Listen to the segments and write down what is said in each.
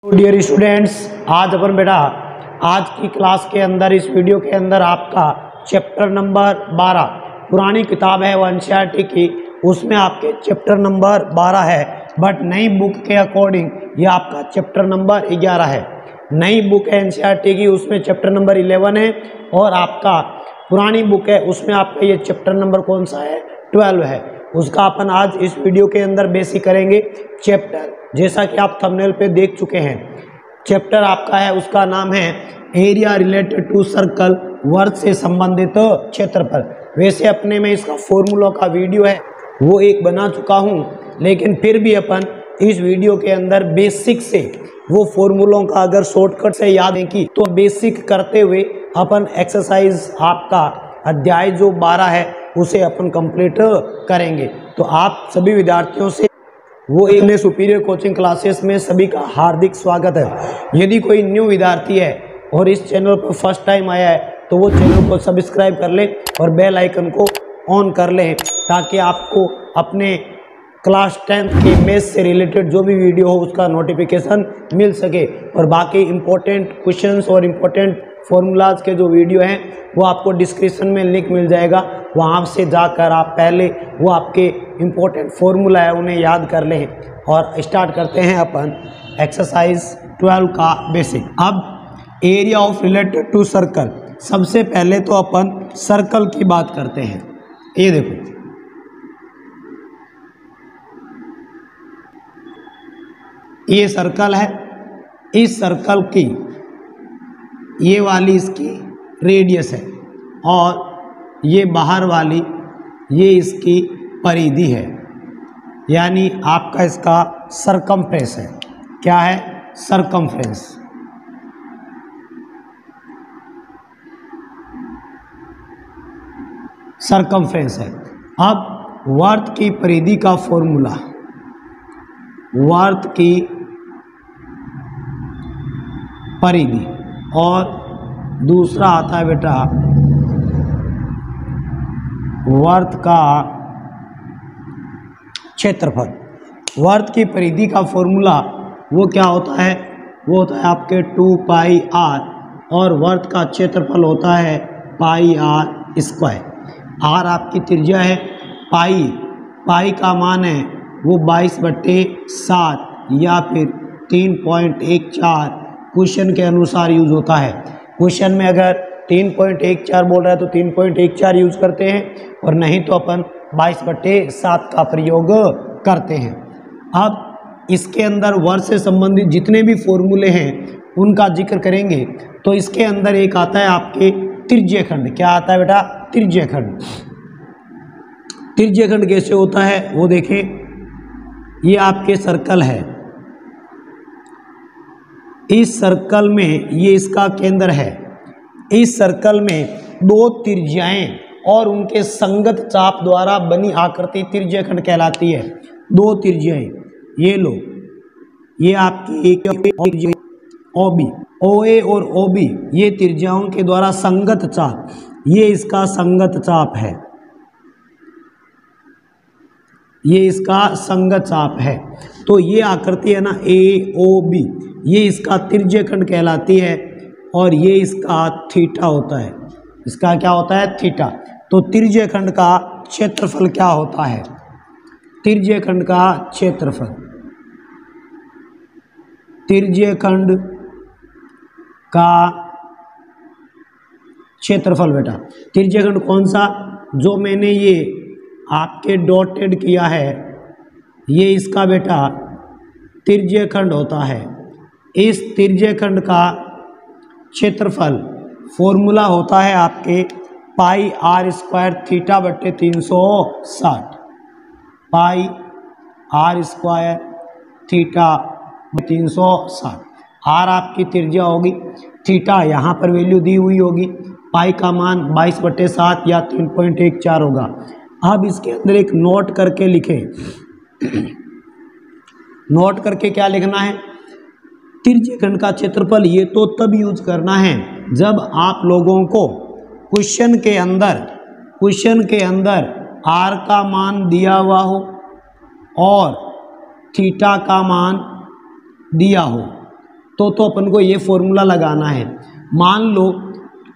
Dear students, आज अपन बेटा आज की क्लास के अंदर इस वीडियो के अंदर आपका चैप्टर नंबर 12 पुरानी किताब है वो एनसीईआरटी की, उसमें आपके चैप्टर नंबर 12 है। बट नई बुक के अकॉर्डिंग ये आपका चैप्टर नंबर 11 है। नई बुक है एनसीईआरटी की, उसमें चैप्टर नंबर 11 है और आपका पुरानी बुक है उसमें आपका ये चैप्टर नंबर कौन सा है, 12 है। उसका अपन आज इस वीडियो के अंदर बेसिक करेंगे चैप्टर, जैसा कि आप थंबनेल पे देख चुके हैं। चैप्टर आपका है, उसका नाम है एरिया रिलेटेड टू सर्कल, वर्ग से संबंधित क्षेत्रफल। वैसे अपने में इसका फॉर्मूला का वीडियो है वो एक बना चुका हूँ, लेकिन फिर भी अपन इस वीडियो के अंदर बेसिक से वो फॉर्मूलों का अगर शॉर्टकट से याद है कि तो बेसिक करते हुए अपन एक्सरसाइज आपका अध्याय जो 12 है उसे अपन कंप्लीट करेंगे। तो आप सभी विद्यार्थियों से वो एक नए सुपीरियर कोचिंग क्लासेस में सभी का हार्दिक स्वागत है। यदि कोई न्यू विद्यार्थी है और इस चैनल पर फर्स्ट टाइम आया है तो वो चैनल को सब्सक्राइब कर ले और बेल आइकन को ऑन कर लें, ताकि आपको अपने क्लास 10 के मैथ से रिलेटेड जो भी वीडियो हो उसका नोटिफिकेशन मिल सके। और बाकी इम्पोर्टेंट क्वेश्चंस और इम्पोर्टेंट फॉर्मूलाज के जो वीडियो हैं वो आपको डिस्क्रिप्शन में लिंक मिल जाएगा, वहाँ से जाकर आप पहले वो आपके इम्पोर्टेंट फॉर्मूला है उन्हें याद कर लें। और स्टार्ट करते हैं अपन एक्सरसाइज 12 का बेसिक। अब area of related to circle, सबसे पहले तो अपन सर्कल की बात करते हैं। ये देखो, ये सर्कल है, इस सर्कल की ये वाली इसकी रेडियस है और ये बाहर वाली ये इसकी परिधि है, यानी आपका इसका सरकमफ्रेंस है। क्या है? सरकमफ्रेंस। सरकमफ्रेंस है। अब वर्त की परिधि का फॉर्मूला, वर्त की परिधि, और दूसरा आता है बेटा वर्त का क्षेत्रफल। वर्त की परिधि का फॉर्मूला वो क्या होता है? वो होता है आपके 2πr, और वर्त का क्षेत्रफल होता है πr स्क्वायर। r आपकी त्रिज्या है, पाई का मान है वो 22/7 या फिर 3.14 क्वेश्चन के अनुसार यूज होता है। क्वेश्चन में अगर 3.14 बोल रहा है तो 3.14 यूज करते हैं, और नहीं तो अपन 22/7 का प्रयोग करते हैं। अब इसके अंदर वर्ग से संबंधित जितने भी फॉर्मूले हैं उनका जिक्र करेंगे। तो इसके अंदर एक आता है आपके त्रिज्यखंड। क्या आता है बेटा? त्रिज्यखंड। त्रिज्यखंड कैसे होता है वो देखें। ये आपके सर्कल है, इस सर्कल में ये इसका केंद्र है। इस सर्कल में दो त्रिज्याएं और उनके संगत चाप द्वारा बनी आकृति त्रिज्यखंड कहलाती है। दो त्रिज्याएं, ये लो, ये आपकी एक ओबी, ओए और ओबी, ये त्रिज्याओं के द्वारा संगत चाप, ये इसका संगत चाप है, ये इसका संगत चाप है। तो ये आकृति है ना AOB, ये इसका त्रिज्यखंड कहलाती है, और ये इसका थीटा होता है। इसका क्या होता है? थीटा। तो त्रिज्यखंड का क्षेत्रफल क्या होता है? त्रिज्यखंड का क्षेत्रफल, त्रिज्यखंड का क्षेत्रफल बेटा, त्रिज्यखंड कौन सा? जो मैंने ये आपके डॉटेड किया है, ये इसका बेटा त्रिज्यखंड होता है। इस त्रिज्यखंड का क्षेत्रफल फॉर्मूला होता है आपके πr² θ/360, πr² θ/360। r आपकी त्रिज्या होगी, थीटा यहाँ पर वैल्यू दी हुई होगी, पाई का मान 22/7 या 3.14 होगा। अब इसके अंदर एक नोट करके लिखें। नोट करके क्या लिखना है? त्रिज्यखंड का क्षेत्रफल ये तो तब यूज करना है जब आप लोगों को क्वेश्चन के अंदर r का मान दिया हुआ हो और थीटा का मान दिया हो, तो अपन को ये फॉर्मूला लगाना है। मान लो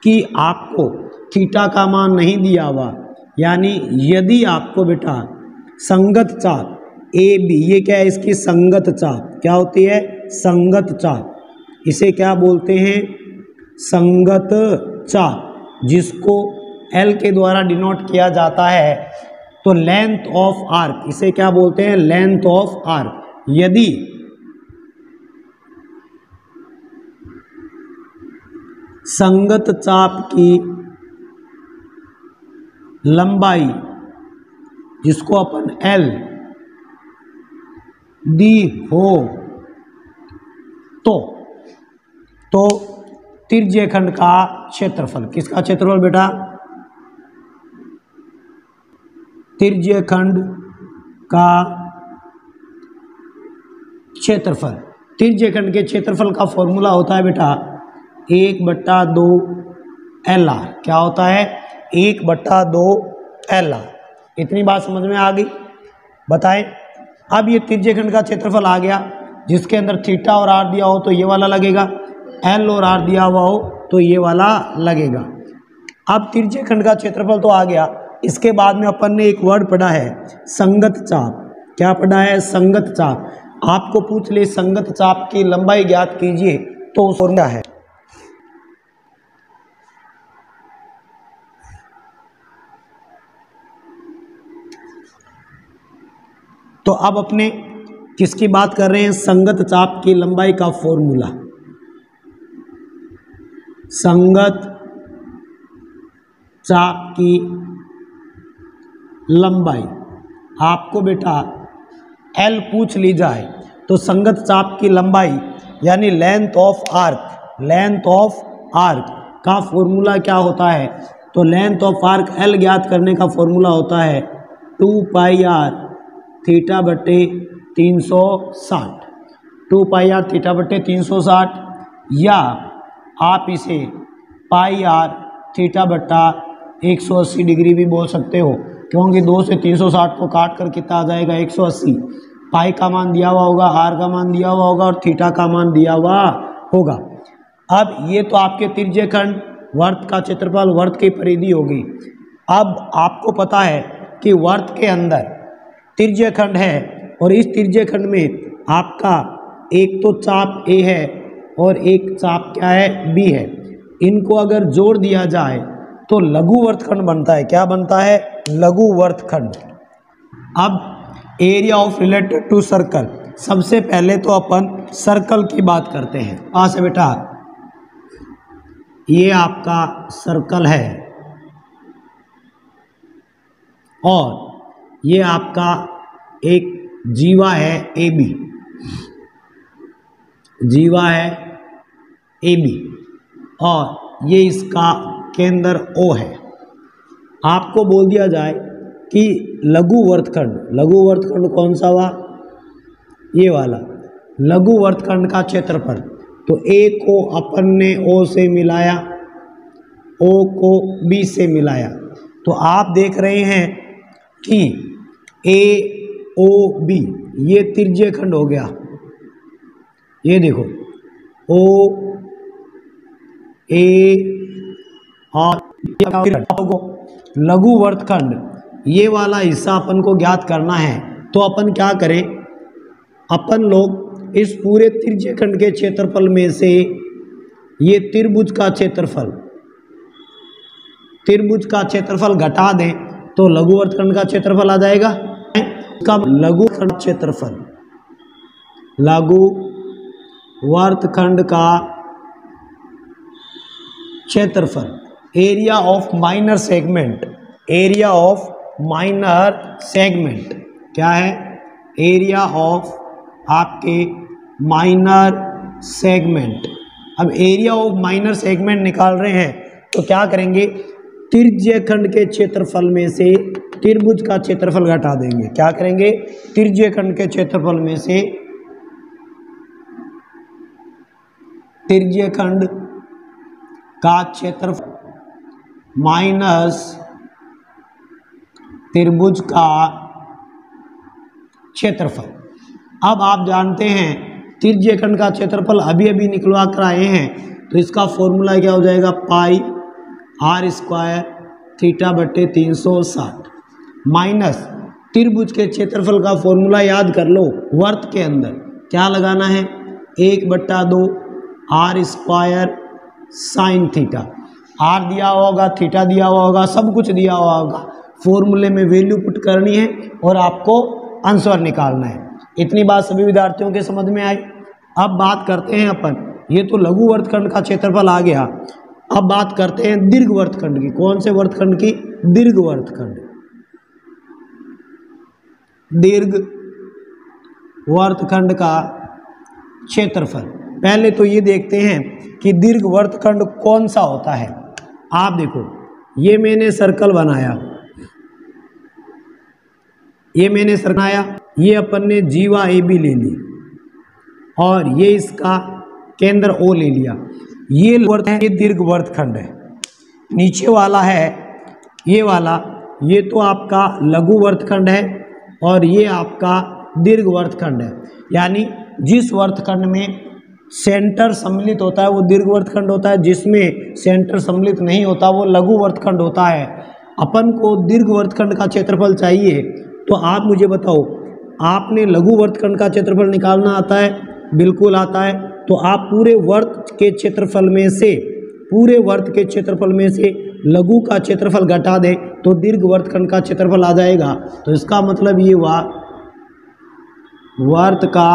कि आपको थीटा का मान नहीं दिया हुआ, यानी यदि आपको बेटा संगत चाप ए बी, ये क्या है, इसकी संगत चाप क्या होती है, संगत चाप, इसे क्या बोलते हैं, संगत चाप, जिसको एल के द्वारा डिनोट किया जाता है। तो लेंथ ऑफ आर्क, इसे क्या बोलते हैं, लेंथ ऑफ आर्क। यदि संगत चाप की लंबाई, जिसको अपन एल दी हो, तो त्रिज्यखंड का क्षेत्रफल, किसका क्षेत्रफल बेटा, त्रिज्यखंड का क्षेत्रफल। त्रिज्यखंड के क्षेत्रफल का फॉर्मूला होता है बेटा 1/2 LR। क्या होता है, 1/2 LR। इतनी बात समझ में आ गई, बताएं। अब ये त्रिज्यखंड का क्षेत्रफल आ गया, जिसके अंदर थीटा और आर दिया हो तो ये वाला लगेगा, एल और आर दिया हुआ हो तो ये वाला लगेगा। अब त्रिज्यखंड का क्षेत्रफल तो आ गया, इसके बाद में अपन ने एक वर्ड पढ़ा है संगत चाप। क्या पढ़ा है, संगत चाप। आपको पूछ ले संगत चाप की लंबाई ज्ञात कीजिए, तो फॉर्मूला है तो अब अपने किसकी बात कर रहे हैं, संगत चाप की लंबाई का फॉर्मूला। संगत चाप की लंबाई, आपको बेटा एल पूछ ली जाए तो संगत चाप की लंबाई यानी length of arc, length of arc का फॉर्मूला क्या होता है, तो लेंथ ऑफ आर्क एल ज्ञात करने का फॉर्मूला होता है 2πr थीटा बटे 360, 2πr थीटा बटे 360, या आप इसे πr थीटा बटा 180 डिग्री भी बोल सकते हो, क्योंकि 2 से 360 को काट कर कितना आ जाएगा 180। पाई का मान दिया हुआ होगा, आर का मान दिया हुआ होगा और थीटा का मान दिया हुआ होगा। अब ये तो आपके त्रिज्यखंड वर्त का क्षेत्रफल, वर्त की परिधि होगी। अब आपको पता है कि वर्त के अंदर त्रिज्यखंड है और इस त्रिज्यखंड में आपका एक तो चाप ए है और एक चाप क्या है, बी है। इनको अगर जोड़ दिया जाए तो लघु वर्तखंड बनता है। क्या बनता है, लघु वर्तखंड। अब area of related to circle, सबसे पहले तो अपन सर्कल की बात करते हैं। आ से बेटा ये आपका सर्कल है और ये आपका एक जीवा है ए बी, जीवा है ए बी, और ये इसका केंद्र ओ है। आपको बोल दिया जाए कि लघु वर्तखंड, लघु वर्तखंड कौन सा हुआ, ये वाला लघु वर्तखंड का क्षेत्रफल। तो ए को अपन ने ओ से मिलाया, ओ को बी से मिलाया, तो आप देख रहे हैं कि ए ओ बी ये त्रिज्यखंड हो गया। ये देखो ओ ए और लघु वर्तखंड, ये वाला हिस्सा अपन को ज्ञात करना है। तो अपन क्या करें, अपन लोग इस पूरे त्रिज्यखंड के क्षेत्रफल में से ये त्रिभुज का क्षेत्रफल, त्रिभुज का क्षेत्रफल घटा दें तो लघु वर्तखंड का क्षेत्रफल आ जाएगा। कब, लघु वर्तखंड क्षेत्रफल, लघु वर्तखंड का क्षेत्रफल, area of minor segment, area of minor segment क्या है, एरिया ऑफ आपके माइनर सेगमेंट। अब एरिया ऑफ माइनर सेगमेंट निकाल रहे हैं तो क्या करेंगे, त्रिज्यखंड के क्षेत्रफल में से त्रिभुज का क्षेत्रफल घटा देंगे। क्या करेंगे, त्रिज्यखंड के क्षेत्रफल में से त्रिज्यखंड का क्षेत्रफल माइनस त्रिभुज का क्षेत्रफल। अब आप जानते हैं तिर्यखंड का क्षेत्रफल अभी अभी निकलवा कर आए हैं, तो इसका फॉर्मूला क्या हो जाएगा, पाई आर स्क्वायर थीटा बटे 360 माइनस त्रिभुज के क्षेत्रफल का फॉर्मूला याद कर लो, वर्त के अंदर क्या लगाना है, 1/2 R square sine theta, R दिया हुआ होगा, थीटा दिया हुआ होगा, सब कुछ दिया हुआ होगा, फॉर्मूले में वैल्यू पुट करनी है और आपको आंसर निकालना है। इतनी बात सभी विद्यार्थियों के समझ में आई। अब बात करते हैं अपन, ये तो लघु वर्तखंड का क्षेत्रफल आ गया, अब बात करते हैं दीर्घ वर्तखंड की। कौन से वर्तखंड की, दीर्घ वर्तखंड। दीर्घ वर्तखंड का क्षेत्रफल, पहले तो ये देखते हैं कि दीर्घ वर्तखंड कौन सा होता है। आप देखो, ये मैंने सर्कल बनाया, ये मैंने सर्कल बनाया, ये अपन ने जीवा ए बी ले ली और ये इसका केंद्र ओ ले लिया। ये वर्त है, ये दीर्घ वर्तखंड है। नीचे वाला है ये वाला, ये तो आपका लघु वर्तखंड है और ये आपका दीर्घ वर्तखंड है। यानी जिस वर्तखंड में सेंटर सम्मिलित होता है वो दीर्घ वर्तखंड होता है, जिसमें सेंटर सम्मिलित नहीं होता वो लघु वर्तखंड होता है। अपन को दीर्घ वर्तखंड का क्षेत्रफल चाहिए, तो आप मुझे बताओ, आपने लघु वर्तखंड का क्षेत्रफल निकालना आता है? बिल्कुल आता है। तो आप पूरे वर्त के क्षेत्रफल में से, पूरे वर्त के क्षेत्रफल में से लघु का क्षेत्रफल घटा दें तो दीर्घ वर्तखंड का क्षेत्रफल आ जाएगा। तो इसका मतलब ये हुआ वर्त का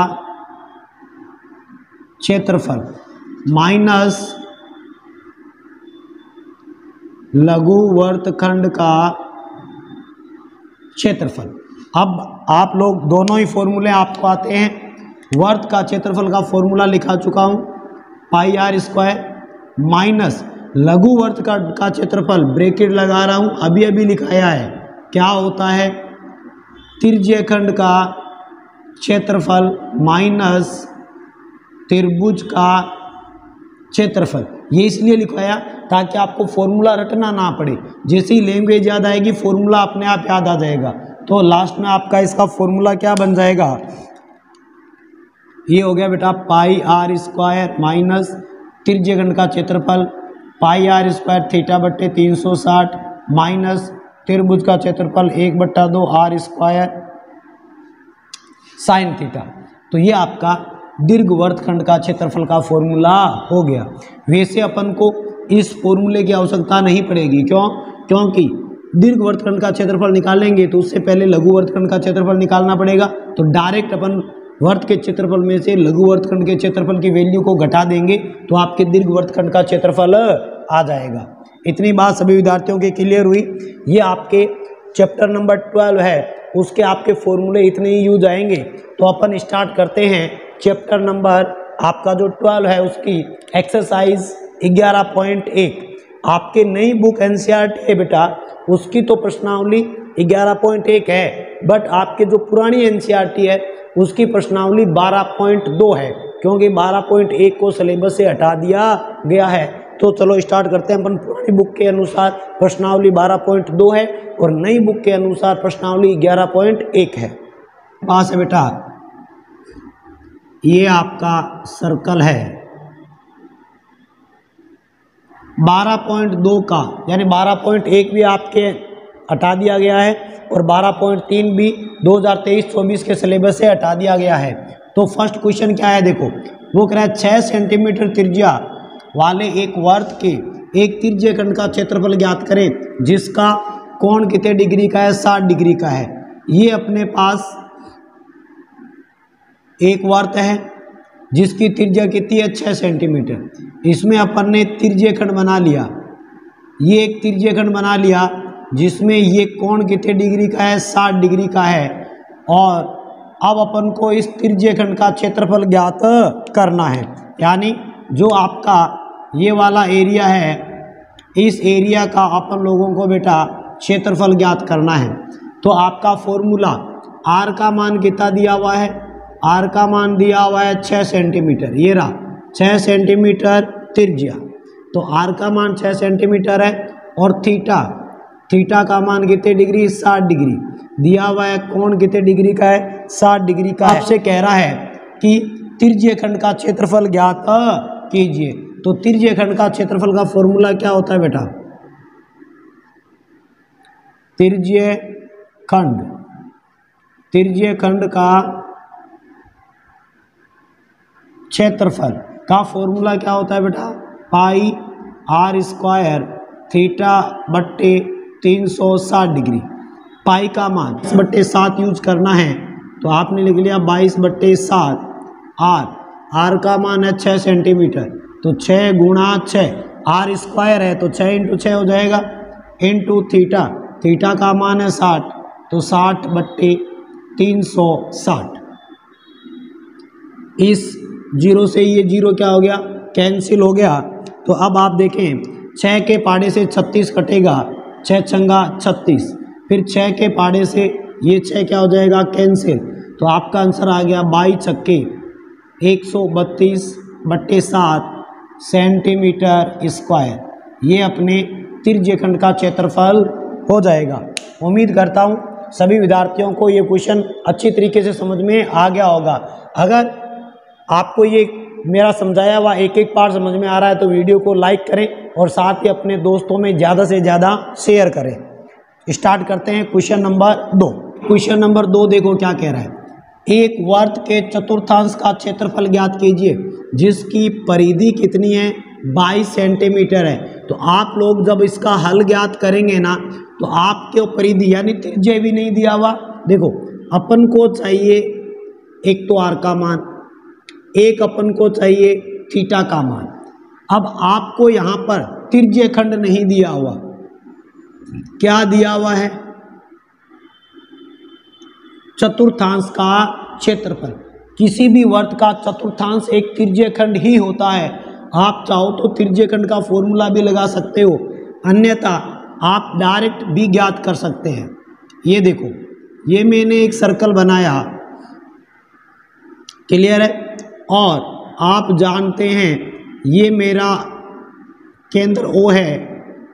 क्षेत्रफल माइनस लघु वर्तखंड का क्षेत्रफल। अब आप लोग दोनों ही फॉर्मूले आपको आते हैं। वर्त का क्षेत्रफल का फॉर्मूला लिखा चुका हूं, पाई आर स्क्वायर माइनस लघु वर्त का क्षेत्रफल, ब्रैकेट लगा रहा हूं, अभी अभी लिखाया है, क्या होता है, त्रिज्यखंड का क्षेत्रफल माइनस त्रिभुज का क्षेत्रफल। ये इसलिए लिखवाया ताकि आपको फॉर्मूला रटना ना पड़े, जैसे ही लैंग्वेज याद आएगी फॉर्मूला अपने आप याद आ जाएगा। तो लास्ट में आपका इसका फॉर्मूला क्या बन जाएगा, ये हो गया बेटा पाई आर स्क्वायर माइनस त्रिज्यखंड का क्षेत्रफल पाई आर स्क्वायर थीटा बट्टे 360 माइनस त्रिभुज का क्षेत्रफल 1/2 आर स्क्वायर साइन थीटा। तो ये आपका दीर्घ वर्तखंड का क्षेत्रफल का फॉर्मूला हो गया। वैसे अपन को इस फॉर्मूले की आवश्यकता नहीं पड़ेगी, क्यों, क्योंकि दीर्घ वर्तखंड का क्षेत्रफल निकालेंगे तो उससे पहले लघु वर्तखंड का क्षेत्रफल निकालना पड़ेगा। तो डायरेक्ट अपन वर्त के क्षेत्रफल में से लघु वर्तखंड के क्षेत्रफल की वैल्यू को घटा देंगे तो आपके दीर्घ वर्तखंड का क्षेत्रफल आ जाएगा। इतनी बात सभी विद्यार्थियों के क्लियर हुई। ये आपके चैप्टर नंबर 12 है, उसके आपके फॉर्मूले इतने ही यूज आएंगे। तो अपन स्टार्ट करते हैं चैप्टर नंबर आपका जो 12 है उसकी एक्सरसाइज 11.1। आपके नई बुक एनसीईआरटी है बेटा, उसकी तो प्रश्नावली 11.1 है, बट आपके जो पुरानी एनसीईआरटी है उसकी प्रश्नावली 12.2 है, क्योंकि 12.1 को सिलेबस से हटा दिया गया है। तो चलो स्टार्ट करते हैं। अपन पुरानी बुक के अनुसार प्रश्नावली 12.2 है और नई बुक के अनुसार प्रश्नावली 11.1 है। पास है बेटा, ये आपका सर्कल है 12.2 का, यानी 12.1 भी आपके हटा दिया गया है और 12.3 भी 2023-24 के सिलेबस से हटा दिया गया है। तो फर्स्ट क्वेश्चन क्या है, देखो वो कह रहा है 6 सेंटीमीटर त्रिज्या वाले एक वर्त के एक त्रिज्यखंड का क्षेत्रफल ज्ञात करें जिसका कोण कितने डिग्री का है, 60 डिग्री का है। ये अपने पास एक वर्त है जिसकी त्रिज्या कितनी है, 6 सेंटीमीटर। इसमें अपन ने त्रिज्यखंड बना लिया, ये एक त्रिज्यखंड बना लिया जिसमें ये कोण कितने डिग्री का है, 60 डिग्री का है। और अब अपन को इस त्रिज्यखंड का क्षेत्रफल ज्ञात करना है, यानी जो आपका ये वाला एरिया है, इस एरिया का अपन लोगों को बेटा क्षेत्रफल ज्ञात करना है। तो आपका फॉर्मूला, आर का मान कितना दिया हुआ है, आर का मान दिया हुआ है 6 सेंटीमीटर, ये रहा 6 सेंटीमीटर त्रिज्या। तो आर का मान 6 सेंटीमीटर है और थीटा, थीटा का मान कितने डिग्री, 60 डिग्री दिया हुआ है। कोण कितने डिग्री का है, 60 डिग्री का। आपसे कह रहा है कि त्रिज्यीय खंड का क्षेत्रफल ज्ञात कीजिए। तो त्रिज्यीय खंड का क्षेत्रफल का फॉर्मूला क्या होता है बेटा? त्रिज्यीय खंड का क्षेत्रफल का फॉर्मूला क्या होता है बेटा? पाई आर स्क्वायर थीटा बट्टे 360 डिग्री। पाई का मान 22/7 यूज करना है तो आपने लिख लिया 22/7। आर का मान है 6 सेंटीमीटर, तो 6 गुणा 6, आर स्क्वायर है तो 6 × 6 हो जाएगा, इंटू थीटा का मान है 60, तो 60/360। इस जीरो से ये जीरो क्या हो गया? कैंसिल हो गया। तो अब आप देखें 6 के पाड़े से 36 कटेगा, 6 छंगा 36, फिर 6 के पाड़े से ये 6 क्या हो जाएगा? कैंसिल। तो आपका आंसर आ गया 22 छक्के 132/7 सेंटीमीटर स्क्वायर। ये अपने त्रिज्यीय खंड का क्षेत्रफल हो जाएगा। उम्मीद करता हूँ सभी विद्यार्थियों को ये क्वेश्चन अच्छी तरीके से समझ में आ गया होगा। अगर आपको ये मेरा समझाया हुआ एक एक पार्ट समझ में आ रहा है तो वीडियो को लाइक करें और साथ ही अपने दोस्तों में ज़्यादा से ज़्यादा शेयर करें। स्टार्ट करते हैं क्वेश्चन नंबर 2। क्वेश्चन नंबर 2 देखो क्या कह रहा है। एक वर्त के चतुर्थांश का क्षेत्रफल ज्ञात कीजिए जिसकी परिधि कितनी है? 22 सेंटीमीटर है। तो आप लोग जब इसका हल ज्ञात करेंगे ना तो आपके परिधि यानी त्रिज्या भी नहीं दिया हुआ। देखो अपन को चाहिए एक तो आर का मान, एक अपन को चाहिए थीटा का मान। अब आपको यहाँ पर त्रिज्यीय खंड नहीं दिया हुआ, क्या दिया हुआ है? चतुर्थांश का क्षेत्रफल। किसी भी वर्त का चतुर्थांश एक त्रिज्यीय खंड ही होता है। आप चाहो तो त्रिज्यीय खंड का फॉर्मूला भी लगा सकते हो, अन्यथा आप डायरेक्ट भी ज्ञात कर सकते हैं। ये देखो, ये मैंने एक सर्कल बनाया, क्लियर है? और आप जानते हैं ये मेरा केंद्र O है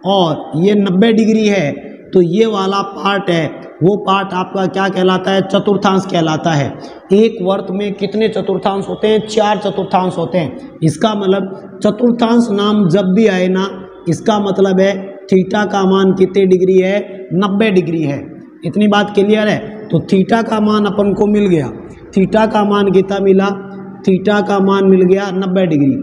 और ये 90 डिग्री है, तो ये वाला पार्ट है, वो पार्ट आपका क्या कहलाता है? चतुर्थांश कहलाता है। एक वर्त में कितने चतुर्थांश होते हैं? 4 चतुर्थांश होते हैं। इसका मतलब चतुर्थांश नाम जब भी आए ना, इसका मतलब है थीटा का मान कितने डिग्री है? 90 डिग्री है। इतनी बात क्लियर है? तो थीटा का मान अपन को मिल गया। थीटा का मान कितना मिला? थीटा का मान मिल गया 90 डिग्री।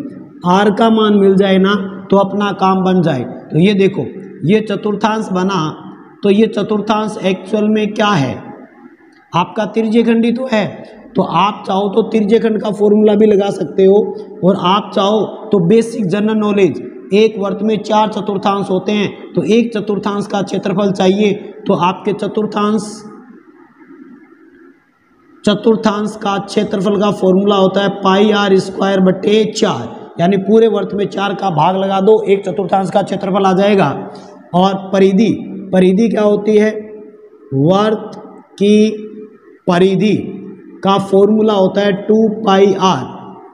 आर का मान मिल जाए ना तो अपना काम बन जाए। तो ये देखो, ये चतुर्थांश बना, तो ये चतुर्थांश एक्चुअल में क्या है? आपका त्रिज्यीय खंड ही तो है। तो आप चाहो तो त्रिज्यीय खंड का फॉर्मूला भी लगा सकते हो, और आप चाहो तो बेसिक जनरल नॉलेज, एक वर्त में 4 चतुर्थांश होते हैं, तो एक चतुर्थांश का क्षेत्रफल चाहिए तो आपके चतुर्थांश का क्षेत्रफल का फॉर्मूला होता है पाई आर स्क्वायर बटे 4, यानी पूरे वर्त में 4 का भाग लगा दो, एक चतुर्थांश का क्षेत्रफल आ जाएगा। और परिधि क्या होती है? वर्त की परिधि का फॉर्मूला होता है 2 पाई आर।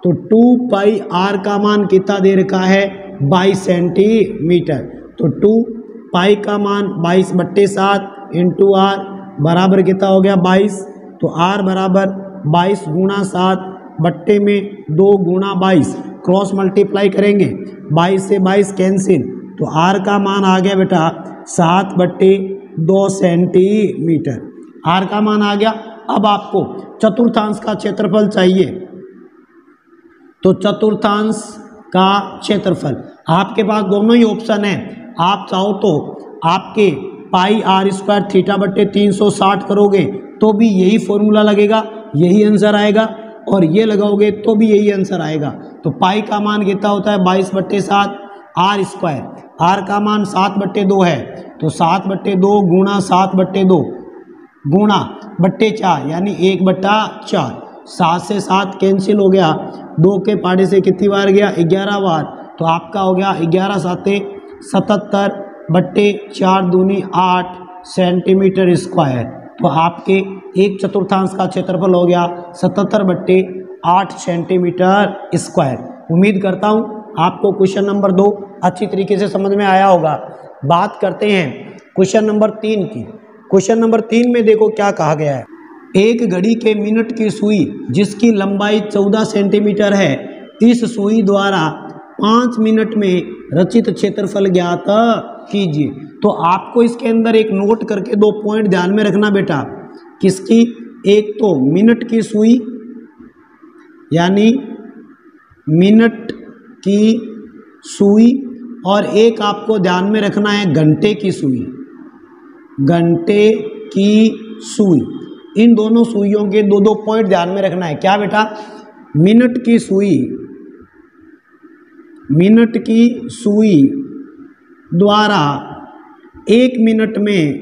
तो 2 पाई आर का मान कितना दे रखा है? 22 सेंटीमीटर। तो 2 पाई का मान 22/7 इंटू आर बराबर कितना हो गया? 22। तो आर बराबर 22 गुणा 7 बट्टे में 2 गुणा 22, क्रॉस मल्टीप्लाई करेंगे, 22 से 22 कैंसिल, तो आर का मान आ गया बेटा 7/2 सेंटीमीटर। आर का मान आ गया। अब आपको चतुर्थांश का क्षेत्रफल चाहिए, तो चतुर्थांश का क्षेत्रफल आपके पास दोनों ही ऑप्शन है। आप चाहो तो आपके पाई आर स्क्वायर थीटा बट्टे 360 करोगे तो भी यही फॉर्मूला लगेगा, यही आंसर आएगा, और ये लगाओगे तो भी यही आंसर आएगा। तो पाई का मान कितना होता है? 22/7 आर स्क्वायर। आर का मान 7/2 है, तो 7/2 गुणा 7/2 गुणा बट्टे 4 यानी 1/4। 7 से 7 कैंसिल हो गया, 2 के पाड़े से कितनी बार गया? 11 बार। तो आपका हो गया 11 7 77/4 दूनी 8 सेंटीमीटर स्क्वायर। तो आपके एक चतुर्थांश का क्षेत्रफल हो गया 77/8 सेंटीमीटर स्क्वायर। उम्मीद करता हूँ आपको क्वेश्चन नंबर 2 अच्छी तरीके से समझ में आया होगा। बात करते हैं क्वेश्चन नंबर 3 की। क्वेश्चन नंबर 3 में देखो क्या कहा गया है। एक घड़ी के मिनट की सुई जिसकी लंबाई 14 सेंटीमीटर है, इस सुई द्वारा 5 मिनट में रचित क्षेत्रफल ज्ञात कीजिए। तो आपको इसके अंदर एक नोट करके 2 पॉइंट ध्यान में रखना बेटा। किसकी? एक तो मिनट की सुई, यानी मिनट की सुई, और एक आपको ध्यान में रखना है घंटे की सुई, घंटे की सुई। इन दोनों सुइयों के 2-2 पॉइंट ध्यान में रखना है। क्या बेटा? मिनट की सुई, मिनट की सुई द्वारा 1 मिनट में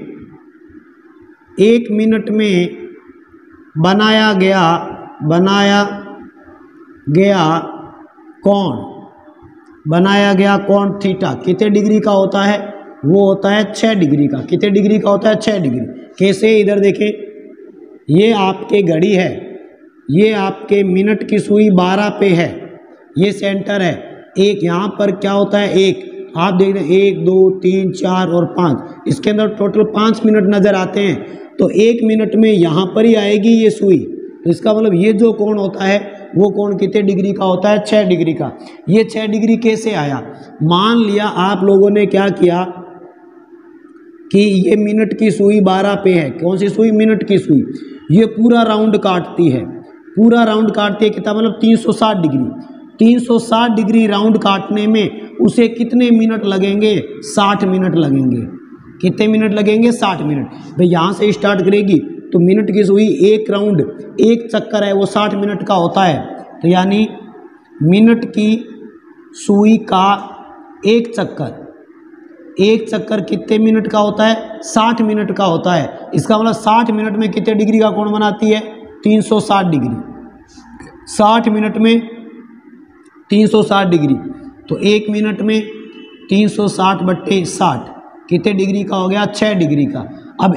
बनाया गया कोण थीटा कितने डिग्री का होता है? वो होता है 6 डिग्री का। कितने डिग्री का होता है? 6 डिग्री। कैसे? इधर देखें, ये आपके घड़ी है, ये आपके मिनट की सुई 12 पे है, ये सेंटर है। एक यहाँ पर क्या होता है? एक, आप देख रहे हैं 1 2 3 4 और 5, इसके अंदर टोटल 5 मिनट नज़र आते हैं। तो 1 मिनट में यहाँ पर ही आएगी ये सुई। तो इसका मतलब ये जो कोण होता है वो कोण कितने डिग्री का होता है? 6 डिग्री का। ये 6 डिग्री कैसे आया? मान लिया आप लोगों ने क्या किया कि ये मिनट की सुई 12 पे है। कौन सी सुई? मिनट की सुई। ये पूरा राउंड काटती है, पूरा राउंड काटती है। कितना? मतलब 360 डिग्री। 360 डिग्री राउंड काटने में उसे कितने मिनट लगेंगे? 60 मिनट लगेंगे। कितने मिनट लगेंगे? 60 मिनट। भाई यहाँ से स्टार्ट करेगी तो मिनट की सुई एक राउंड, एक चक्कर है वो 60 मिनट का होता है। तो यानी मिनट की सुई का एक चक्कर कितने मिनट का होता है? 60 मिनट का होता है। इसका मतलब 60 मिनट में कितने डिग्री का कोण बनाती है? 360 डिग्री। 60 मिनट में 360 डिग्री। तो 1 मिनट में 360/60 कितने डिग्री का हो गया? 6 डिग्री का। अब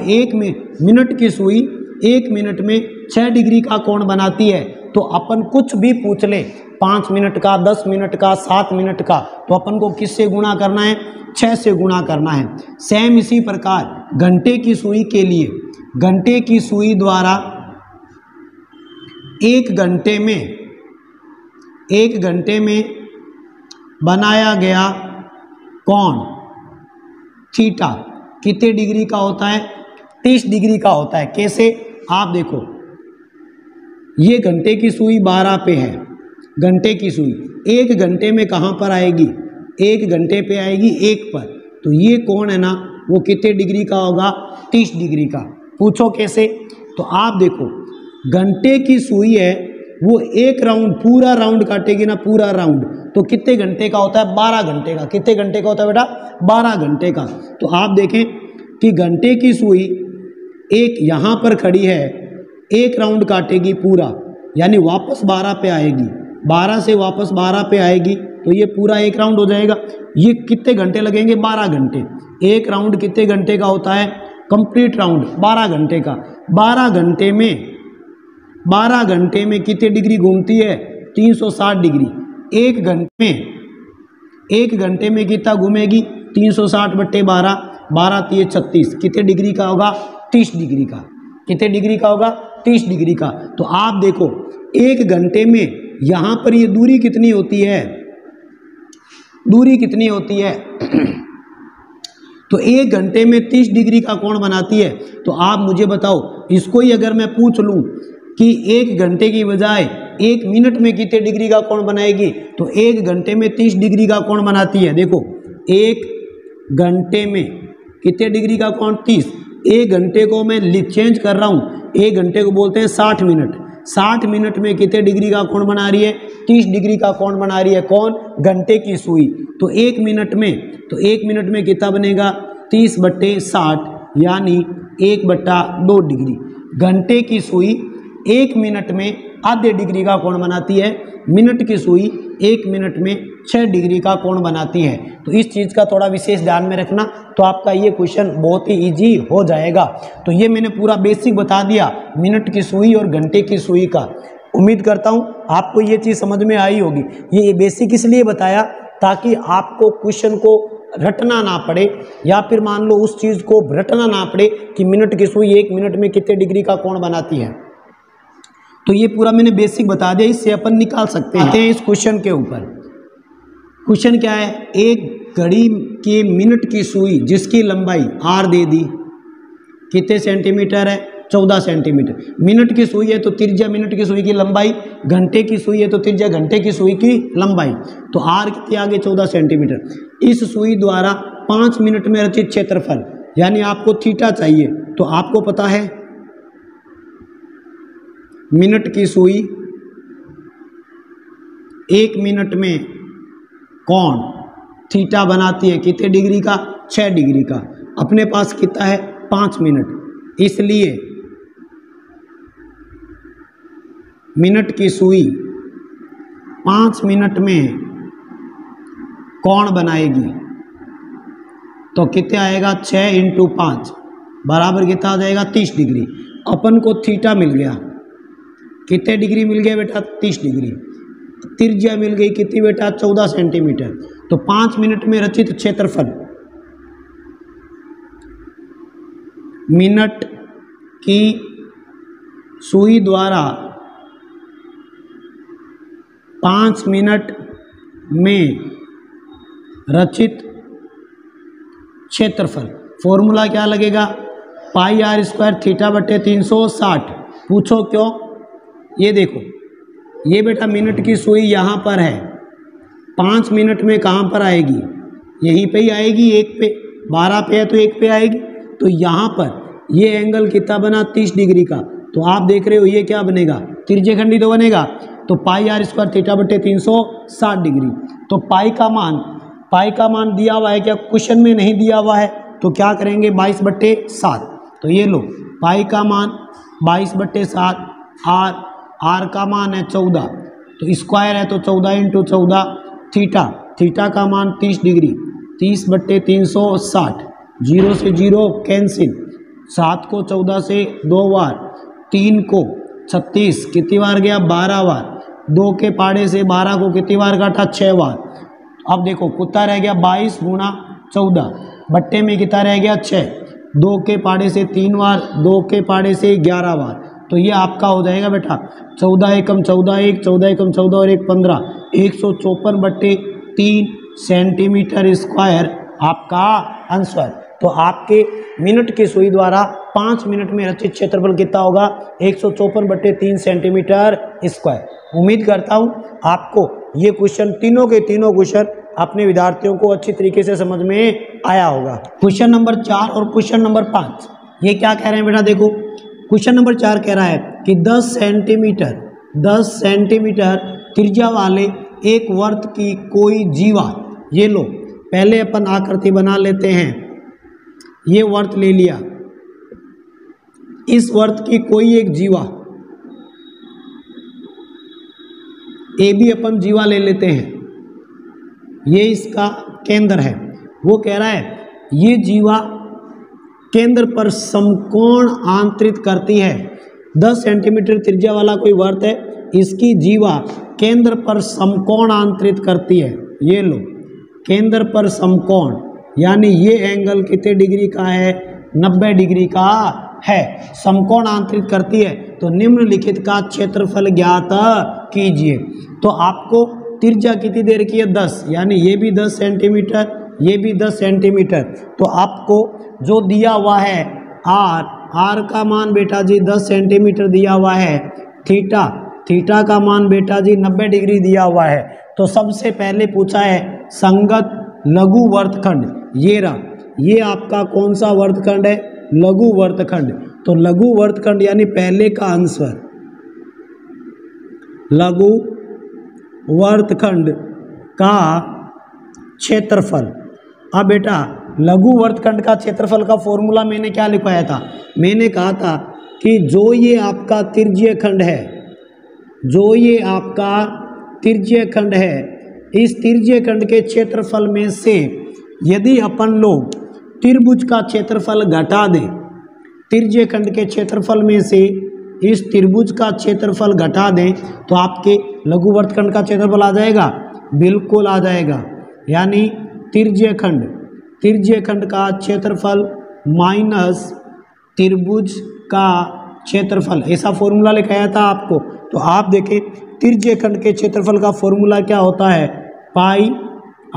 मिनट की सुई 1 मिनट में 6 डिग्री का कोण बनाती है। तो अपन कुछ भी पूछ ले, 5 मिनट का, 10 मिनट का, 7 मिनट का, तो अपन को किससे गुणा करना है? 6 से गुणा करना है। सेम इसी प्रकार घंटे की सुई के लिए, घंटे की सुई द्वारा 1 घंटे में बनाया गया कोण थीटा कितने डिग्री का होता है? 30 डिग्री का होता है। कैसे? आप देखो, ये घंटे की सुई 12 पे है, घंटे की सुई 1 घंटे में कहाँ पर आएगी? 1 घंटे पे आएगी 1 पर। तो ये कोण है ना, वो कितने डिग्री का होगा? 30 डिग्री का। पूछो कैसे? तो आप देखो, घंटे की सुई है वो एक राउंड, पूरा राउंड काटेगी ना, पूरा राउंड, तो कितने घंटे का होता है? 12 घंटे का। कितने घंटे का होता है बेटा? 12 घंटे का। तो आप देखें कि घंटे की सुई एक यहाँ पर खड़ी है, एक राउंड काटेगी पूरा, यानी वापस 12 पे आएगी, 12 से वापस 12 पे आएगी, तो ये पूरा एक राउंड हो जाएगा। ये कितने घंटे लगेंगे? 12 घंटे। एक राउंड कितने घंटे का होता है? कंप्लीट राउंड 12 घंटे का। 12 घंटे में कितने डिग्री घूमती है? 360 डिग्री। एक घंटे में कितना घूमेगी? 360/12, 12 3 36, कितने डिग्री का होगा? 30 डिग्री का। कितने डिग्री का होगा? 30 डिग्री का। तो आप देखो, 1 घंटे में यहाँ पर ये दूरी कितनी होती है? दूरी कितनी होती है? तो 1 घंटे में 30 डिग्री का कोण बनाती है। तो आप मुझे बताओ, इसको ही अगर मैं पूछ लूँ कि 1 घंटे की बजाय 1 मिनट में कितने डिग्री का कोण बनाएगी, तो 1 घंटे में 30 डिग्री का कोण बनाती है। देखो, 1 घंटे में कितने डिग्री का कोण? 30। 1 घंटे को मैं चेंज कर रहा हूँ, 1 घंटे को बोलते हैं 60 मिनट। 60 मिनट में कितने डिग्री का कोण बना रही है? 30 डिग्री का कोण बना रही है। कौन? घंटे की सुई। तो 1 मिनट में कितना बनेगा? 30/60, यानी 1/2 डिग्री। घंटे की सुई 1 मिनट में आधे डिग्री का कोण बनाती है, मिनट की सुई 1 मिनट में 6 डिग्री का कोण बनाती है। तो इस चीज़ का थोड़ा विशेष ध्यान में रखना, तो आपका ये क्वेश्चन बहुत ही इजी हो जाएगा। तो ये मैंने पूरा बेसिक बता दिया मिनट की सुई और घंटे की सुई का। उम्मीद करता हूँ आपको ये चीज़ समझ में आई होगी। ये बेसिक इसलिए बताया ताकि आपको क्वेश्चन को रटना ना पड़े, या फिर मान लो उस चीज़ को रटना ना पड़े कि मिनट की सुई 1 मिनट में कितने डिग्री का कोण बनाती है। तो ये पूरा मैंने बेसिक बता दिया, इससे अपन निकाल सकते हैं। आते हैं इस क्वेश्चन के ऊपर। क्वेश्चन क्या है, एक घड़ी के मिनट की सुई जिसकी लंबाई r दे दी, कितने सेंटीमीटर है, 14 सेंटीमीटर। मिनट की सुई है तो त्रिज्या मिनट की सुई की लंबाई, घंटे की सुई है तो त्रिज्या घंटे की सुई की लंबाई। तो r कितनी आ गई, 14 सेंटीमीटर। इस सुई द्वारा 5 मिनट में रचित क्षेत्रफल, यानी आपको थीटा चाहिए, तो आपको पता है मिनट की सुई 1 मिनट में कोण थीटा बनाती है कितने डिग्री का, 6 डिग्री का। अपने पास कितना है, 5 मिनट, इसलिए मिनट की सुई 5 मिनट में कोण बनाएगी। तो कितना आएगा, 6 × 5 बराबर कितना आ जाएगा, 30 डिग्री। अपन को थीटा मिल गया, कितने डिग्री मिल गया बेटा, 30 डिग्री। त्रिज्या मिल गई कितनी बेटा, 14 सेंटीमीटर। तो 5 मिनट में रचित क्षेत्रफल, मिनट की सुई द्वारा 5 मिनट में रचित क्षेत्रफल, फॉर्मूला क्या लगेगा, πr² θ/360। पूछो क्यों, ये देखो, ये बेटा मिनट की सुई यहाँ पर है, 5 मिनट में कहाँ पर आएगी, यहीं पे ही आएगी, 1 पे, 12 पे है तो 1 पे आएगी। तो यहाँ पर ये एंगल कितना बना, 30 डिग्री का। तो आप देख रहे हो ये क्या बनेगा, त्रिज्यखंडी तो बनेगा। तो πr² θ/360 डिग्री। तो पाई का मान दिया हुआ है क्या, क्वेश्चन में नहीं दिया हुआ है, तो क्या करेंगे, 22/7। तो ये लो, पाई का मान 22/7, आर का मान है 14, तो स्क्वायर है तो 14 × 14, थीटा का मान 30 डिग्री, 30/360, 0 से 0 कैंसिल, 7 को 14 से 2 बार, 3 को 36, कितनी बार गया, 12 बार, 2 के पाड़े से 12 को कितनी बार काटा, 6 बार। अब देखो कितना रह गया, 22 × 14, बट्टे में कितना रह गया, 6, 2 के पाड़े से 3 बार, 2 के पाड़े से 11 बार। तो ये आपका हो जाएगा बेटा 14 एकम 14 1, 14 एकम 14 और 1 15, 154/3 सेंटीमीटर स्क्वायर आपका आंसर। तो आपके मिनट की सुई द्वारा 5 मिनट में रचित क्षेत्रफल कितना होगा, 154/3 सेंटीमीटर स्क्वायर। उम्मीद करता हूँ आपको ये क्वेश्चन, तीनों के तीनों क्वेश्चन अपने विद्यार्थियों को अच्छी तरीके से समझ में आया होगा। क्वेश्चन नंबर 4 और क्वेश्चन नंबर 5 ये क्या कह रहे हैं बेटा, देखो क्वेश्चन नंबर 4 कह रहा है कि 10 सेंटीमीटर त्रिज्या वाले एक वर्त की कोई जीवा, ये लो पहले अपन आकृति बना लेते हैं, ये वर्त ले लिया, इस वर्त की कोई एक जीवा, ए भी अपन जीवा ले लेते हैं, ये इसका केंद्र है। वो कह रहा है ये जीवा केंद्र पर समकोण आंतरित करती है। 10 सेंटीमीटर त्रिज्या वाला कोई वर्त है, इसकी जीवा केंद्र पर समकोण आंतरित करती है। ये लो, केंद्र पर समकोण, यानी ये एंगल कितने डिग्री का है, 90 डिग्री का है। समकोण आंतरित करती है तो निम्नलिखित का क्षेत्रफल ज्ञात कीजिए। तो आपको त्रिज्या कितनी देर की है, 10, यानी ये भी 10 सेंटीमीटर, ये भी 10 सेंटीमीटर। तो आपको जो दिया हुआ है आर का मान बेटा जी 10 सेंटीमीटर दिया हुआ है, थीटा का मान बेटा जी 90 डिग्री दिया हुआ है। तो सबसे पहले पूछा है संगत लघु वर्तखंड, ये रहा, ये आपका कौन सा वर्तखंड है, लघु वर्तखंड। तो लघु वर्तखंड यानी पहले का आंसर, लघु वर्तखंड का क्षेत्रफल। अब बेटा लघु वर्तखंड का क्षेत्रफल का फॉर्मूला मैंने क्या लिखवाया था, मैंने कहा था कि जो ये आपका त्रिज्यीय खंड है, जो ये आपका त्रिज्यीय खंड है, इस त्रिज्यीय खंड के क्षेत्रफल में से यदि अपन लोग त्रिभुज का क्षेत्रफल घटा दें, त्रिज्यीय खंड के क्षेत्रफल में से इस त्रिभुज का क्षेत्रफल घटा दें तो आपके लघु वर्तखंड का क्षेत्रफल आ जाएगा, बिल्कुल आ जाएगा। यानी त्रिज्यीय खंड का क्षेत्रफल माइनस त्रिभुज का क्षेत्रफल, ऐसा फॉर्मूला लिखाया था आपको। तो आप देखें त्रिज्य खंड के क्षेत्रफल का फॉर्मूला क्या होता है, पाई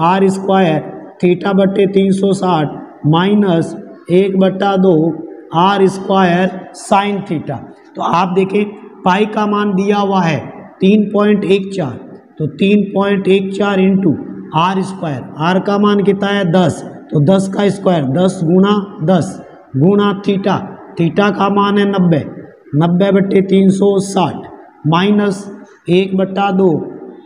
आर स्क्वायर थीटा बट्टे 360 minus 1/2 R square sine theta. तो आप देखें पाई का मान दिया हुआ है 3.14, तो 3.14 इंटू आर स्क्वायर, आर का मान कितना है 10, तो 10 का स्क्वायर 10 गुणा 10 गुणा थीटा, थीटा का मान है 90, 90/360 माइनस 1/2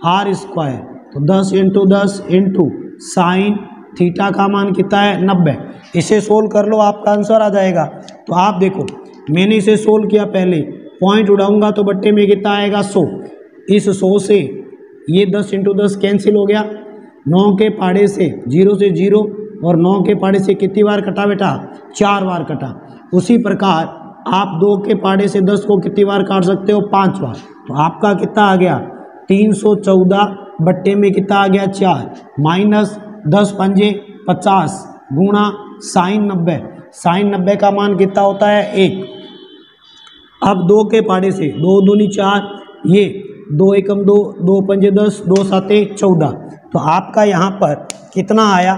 आर स्क्वायर, तो 10 इंटू 10 इंटू साइन थीटा का मान कितना है 90। इसे सोल्व कर लो, आपका आंसर आ जाएगा। तो आप देखो मैंने इसे सोल्व किया, पहले पॉइंट उड़ाऊंगा तो बट्टे में कितना आएगा 100। इस 100 से ये 10 इंटू 10 कैंसिल हो गया, 9 के पाड़े से 0 से 0 और 9 के पाड़े से कितनी बार कटा बेटा, 4 बार कटा। उसी प्रकार आप 2 के पाड़े से 10 को कितनी बार काट सकते हो, 5 बार। तो आपका कितना आ गया 314 बट्टे में कितना आ गया 4 माइनस 10 पंजे 50 गुणा साइन 90, साइन 90 का मान कितना होता है 1। अब 2 के पाड़े से 2 दूनी 4, ये 2 एकम 2, 2 पंजे 10, 2 साते 14। तो आपका यहाँ पर कितना आया,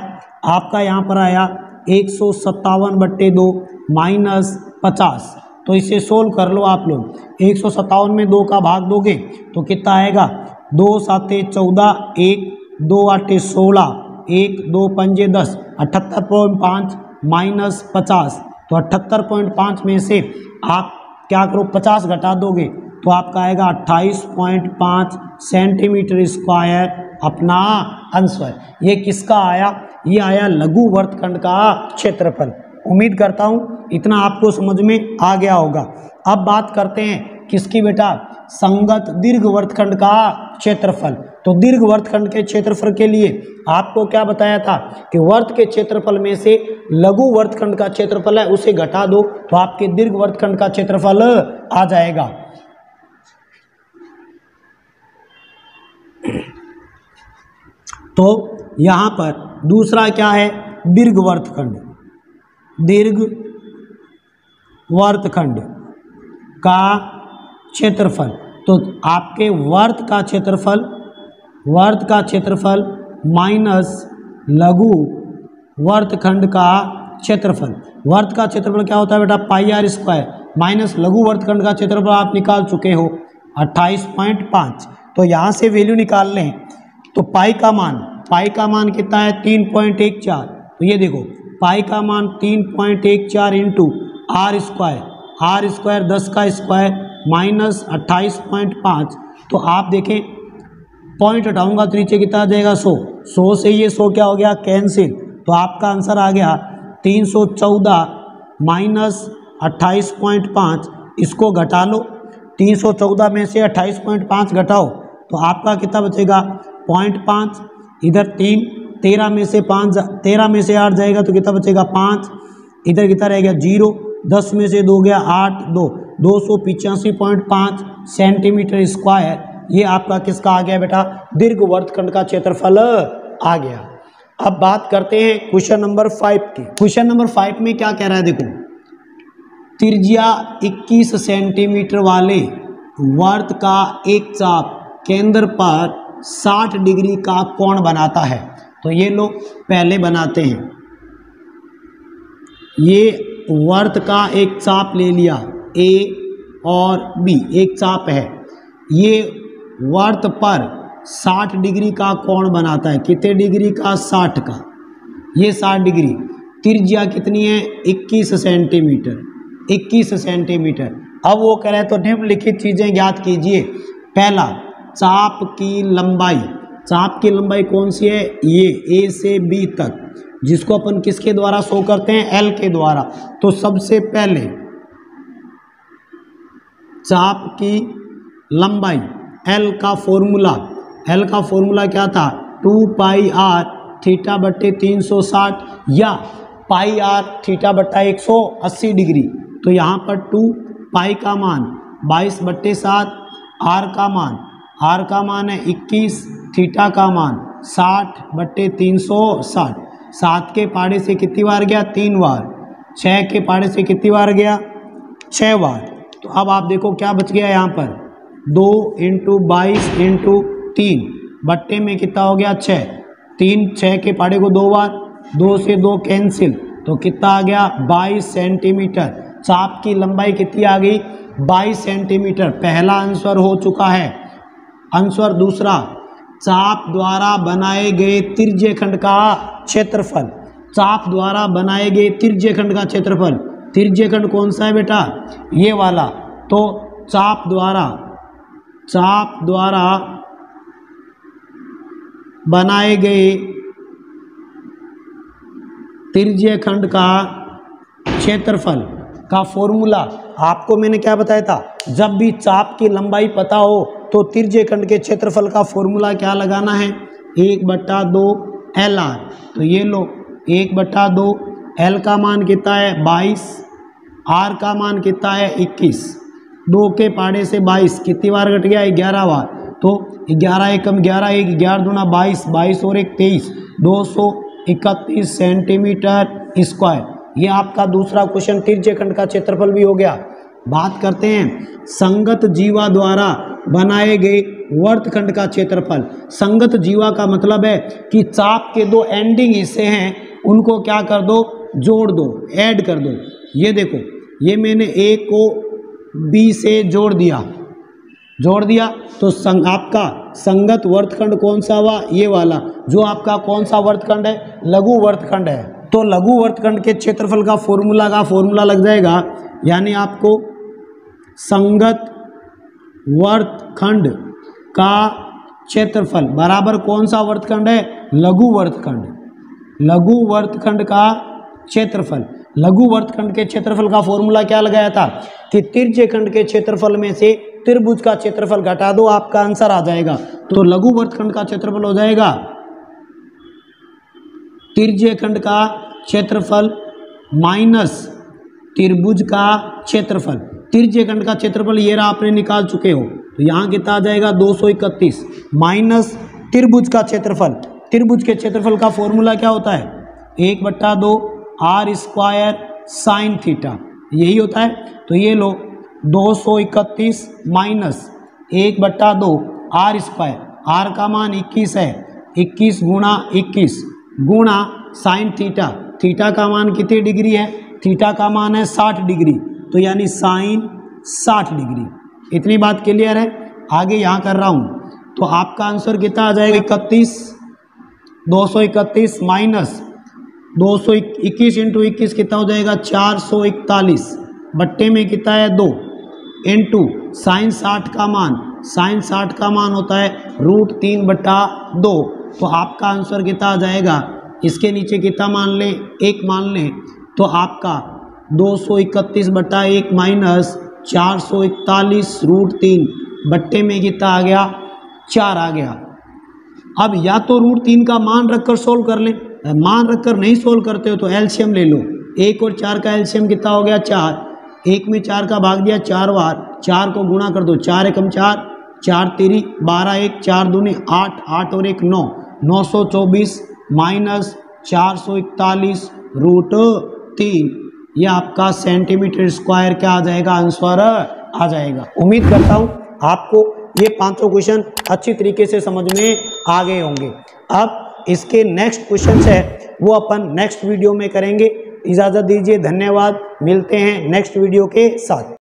आपका यहाँ पर आया 157/2 माइनस 50। तो इसे सोल्व कर लो आप लोग। 157 में 2 का भाग दोगे तो कितना आएगा, 2 साते 14, 1 2 8 16, 1 2 पंजे 10, 78.5 माइनस 50। तो 78.5 में से आप क्या करो 50 घटा दोगे तो आपका आएगा 28.5 सेंटीमीटर स्क्वायर अपना आंसर। ये किसका आया, ये आया लघु वर्तखंड का क्षेत्रफल। उम्मीद करता हूँ इतना आपको समझ में आ गया होगा। अब बात करते हैं किसकी बेटा, संगत दीर्घ वर्तखंड का क्षेत्रफल। तो दीर्घ वर्तखंड के क्षेत्रफल के लिए आपको क्या बताया था कि वर्त के क्षेत्रफल में से लघु वर्तखंड का क्षेत्रफल है उसे घटा दो तो आपके दीर्घ वर्तखंड का क्षेत्रफल आ जाएगा। तो यहाँ पर दूसरा क्या है, दीर्घ वर्तखंड, दीर्घ वर्तखंड का क्षेत्रफल। तो आपके वर्त का क्षेत्रफल माइनस लघु वर्तखंड का क्षेत्रफल। वर्त का क्षेत्रफल क्या होता है बेटा, पाई आर स्क्वायर माइनस लघु वर्तखंड का क्षेत्रफल आप निकाल चुके हो 28.5। तो यहाँ से वैल्यू निकाल लें तो पाई का मान कितना है 3.14। तो ये देखो पाई का मान 3.14 इंटू आर स्क्वायर 10 का स्क्वायर माइनस 28.5। तो आप देखें पॉइंट हटाऊंगा तो नीचे कितना आ जाएगा 100 से ये 100 क्या हो गया कैंसिल। तो आपका आंसर आ गया 314 माइनस 28.5। इसको घटा लो, 314 में से 28.5 घटाओ तो आपका कितना बचेगा 0.5। इधर 3, 13 में से 5, 13 में से 8 जाएगा तो कितना बचेगा 5। इधर कितना रह गया 0, 10 में से 2 गया 8, 285.5 सेंटीमीटर स्क्वायर। ये आपका किसका आ गया बेटा, दीर्घ वर्तखंड का क्षेत्रफल आ गया। अब बात करते हैं क्वेश्चन नंबर 5 की। क्वेश्चन नंबर 5 में क्या कह रहा है, देखो त्रिज्या 21 सेंटीमीटर वाले वर्त का एक चाप केंद्र पर 60 डिग्री का कोण बनाता है। तो ये लोग पहले बनाते हैं, ये वर्त का एक चाप ले लिया ए और बी, एक चाप है, ये वर्त पर 60 डिग्री का कोण बनाता है। कितने डिग्री का, 60 का, ये 60 डिग्री। त्रिज्या कितनी है 21 सेंटीमीटर। अब वो कह रहे हैं तो निम्नलिखित चीज़ें ज्ञात कीजिए। पहला, चाप की लंबाई कौन सी है, ये ए से बी तक, जिसको अपन किसके द्वारा शो करते हैं, एल के द्वारा। तो सबसे पहले चाप की लंबाई, एल का फॉर्मूला क्या था 2 पाई आर थीटा बट्टे 360 या पाई आर थीटा बट्टा 180 डिग्री। तो यहाँ पर 2 पाई का मान 22/7, आर का मान है 21, थीटा का मान 60/360। 7 के पाड़े से कितनी बार गया 3 बार, 6 के पाड़े से कितनी बार गया 6 बार। तो अब आप देखो क्या बच गया यहाँ पर, 2 × 22 × 3 बट्टे में कितना हो गया 6, 3 6 के पाड़े को 2 बार, 2 से 2 कैंसिल, तो कितना आ गया 22 सेंटीमीटर। चाप की लंबाई कितनी आ गई 22 सेंटीमीटर। पहला आंसर हो चुका है। आंसर दूसरा, चाप द्वारा बनाए गए तिर्य्य खंड का क्षेत्रफल। चाप द्वारा बनाए गए तिर्य्य खंड का क्षेत्रफल। तिर्य्य खंड कौन सा है बेटा, ये वाला। तो चाप द्वारा बनाए गए तिर्य्य खंड का क्षेत्रफल का फॉर्मूला आपको मैंने क्या बताया था, जब भी चाप की लंबाई पता हो तो तिर्य्य खंड के क्षेत्रफल का फॉर्मूला क्या लगाना है, 1/2 LR। तो ये लो 1/2, L का मान कितना है 22, R का मान कितना है 21, 2 के पाड़े से 22 कितनी बार घट गया 11 बार। तो 11 एकम 11, 1 11 दूना 22, 22 और 1 23, 231 सेंटीमीटर स्क्वायर। ये आपका दूसरा क्वेश्चन तिर्य्य खंड का क्षेत्रफल भी हो गया। बात करते हैं संगत जीवा द्वारा बनाए गए वर्तखंड का क्षेत्रफल। संगत जीवा का मतलब है कि चाप के 2 एंडिंग हिस्से हैं, उनको क्या कर दो, जोड़ दो, ऐड कर दो। ये देखो, ये मैंने A को B से जोड़ दिया तो आपका संगत वर्तखंड कौन सा हुआ, ये वाला, जो आपका कौन सा वर्तखंड है, लघु वर्तखंड है। तो लघु वर्तखंड के क्षेत्रफल का फॉर्मूला लग जाएगा, यानी आपको संगत वर्तखंड का क्षेत्रफल बराबर कौन सा वर्तखंड है, लघु वर्तखंड। लघु वर्तखंड का क्षेत्रफल, लघु वर्तखंड के क्षेत्रफल का फॉर्मूला क्या लगाया था कि तिर्य्य खंड के क्षेत्रफल में से त्रिभुज का क्षेत्रफल घटा दो, आपका आंसर आ जाएगा। तो लघु वर्तखंड का क्षेत्रफल हो जाएगा तिर्य्य खंड का क्षेत्रफल माइनस त्रिभुज का क्षेत्रफल। तिर्य्य खंड का क्षेत्रफल ये रहा, आपने निकाल चुके हो। तो यहाँ कितना आ जाएगा 231 माइनस त्रिभुज का क्षेत्रफल। त्रिभुज के क्षेत्रफल का फॉर्मूला क्या होता है, 1/2 R² साइन थीटा, यही होता है। तो ये लो 231 माइनस 1/2 R², R का मान 21 है, 21 गुणा 21 गुणा साइन थीटा। थीटा का मान कितनी डिग्री है, थीटा का मान है 60 डिग्री, तो यानी साइन 60 डिग्री। इतनी बात क्लियर है। आगे यहाँ कर रहा हूँ, तो आपका आंसर कितना आ जाएगा 231 माइनस 221 × 21 कितना हो जाएगा 441 बट्टे में कितना है 2 इंटू साइन 60 का मान होता है √3/2। तो आपका आंसर कितना आ जाएगा, इसके नीचे कितना मान लें, 1 मान लें, तो आपका 231/1 माइनस 441 √3 बट्टे में कितना आ गया 4 आ गया। अब या तो √3 का मान रखकर सोल्व कर लें, मान रखकर नहीं सोल्व करते हो तो एलसीएम ले लो। 1 और 4 का एलसीएम कितना हो गया 4, 1 में 4 का भाग दिया 4 बार, 4 को गुणा कर दो, 4 एकम 4, 4 3 12, 1 4 दूनी 8, 8 और 1 9, 924 माइनस 441 √3, यह आपका सेंटीमीटर स्क्वायर क्या आ जाएगा, आंसर आ जाएगा। उम्मीद करता हूँ आपको ये 500 क्वेश्चन अच्छी तरीके से समझ में आ गए होंगे। अब इसके नेक्स्ट क्वेश्चन है वो अपन नेक्स्ट वीडियो में करेंगे। इजाज़त दीजिए, धन्यवाद, मिलते हैं नेक्स्ट वीडियो के साथ।